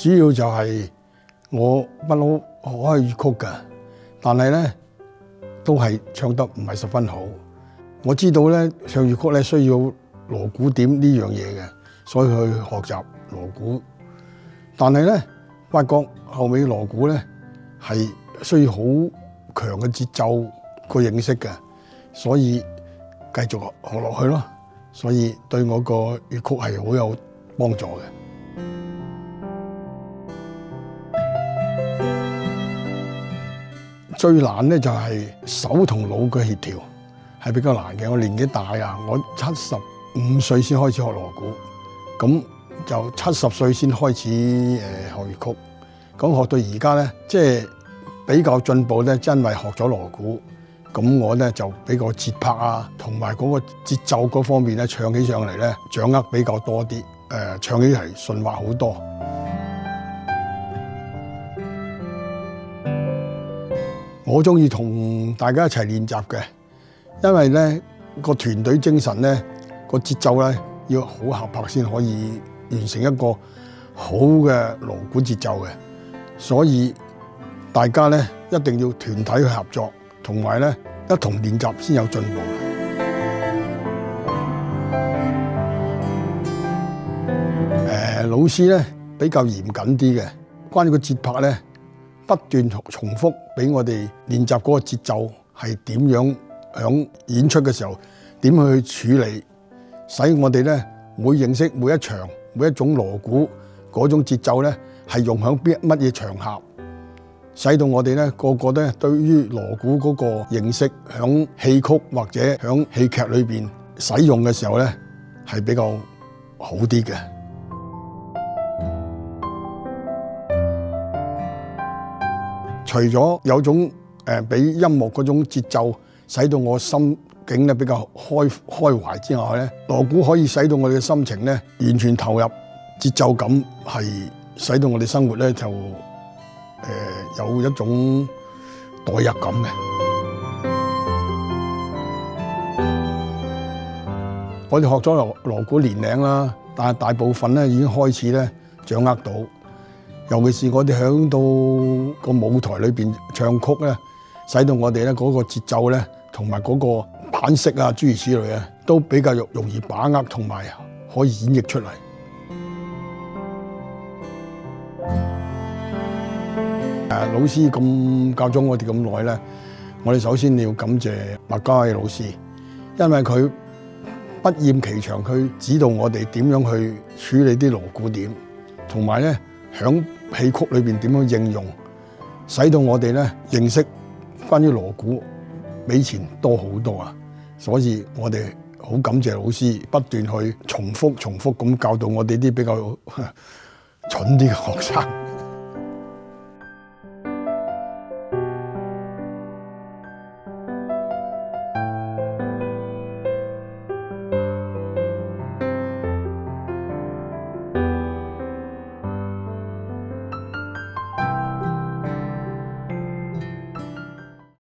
主要就係我不嬲學開粵曲嘅，但係咧都係唱得唔係十分好。我知道咧唱粵曲咧需要鑼鼓點呢樣嘢嘅，所以去學習鑼鼓。但係咧發覺後尾鑼鼓咧係需要好強嘅節奏個認識嘅，所以繼續學落去咯。所以對我個粵曲係好有幫助嘅。最難咧就係手同腦嘅協調係比較難嘅。我年紀大啊，我75歲先開始學鑼鼓，咁就70歲先開始學粵曲。咁學到而家咧，即係比較進步咧，真係學咗鑼鼓。咁我咧就比較節拍啊，同埋嗰個節奏嗰方面咧，唱起上嚟咧掌握比較多啲，唱起嚟順滑好多。我中意同大家一齊練習嘅，因為咧個團隊精神咧個節奏咧要好合拍先可以完成一個好嘅鑼鼓節奏嘅，所以大家咧一定要團體去合作，同埋咧一同練習先有進步。老師咧比較嚴謹啲嘅，關於個節拍咧，不斷重複俾我哋練習嗰個節奏係點樣響演出嘅時候點去處理，使我哋咧會認識每一場每一種鑼鼓嗰種節奏咧係用響乜嘢場合，使到我哋咧個個咧對於鑼鼓嗰個認識響戲曲或者響戲劇裏邊使用嘅時候咧係比較好啲嘅。除咗有種俾音樂嗰種節奏使到我心境咧比較開懷之外咧，鑼鼓可以使到我哋嘅心情咧完全投入，節奏感係使到我哋生活咧就有一種代入感嘅。我哋學咗鑼鼓年齡啦，但係大部分咧已經開始咧掌握到。尤其是我哋響到個舞台裏邊唱曲咧，使到我哋咧嗰個節奏咧，同埋嗰個版式啊諸如此類啊，都比較容易把握，同埋可以演繹出嚟。老師咁教咗我哋咁耐咧，我哋首先要感謝麥嘉偉老師，因為佢不厭其詳去指導我哋點樣去處理啲鑼鼓點，同埋咧響戲曲裏邊點樣應用，使到我哋咧認識關於鑼鼓比以前多好多啊！所以我哋好感謝老師不斷去重複咁教導我哋啲比較蠢啲嘅學生。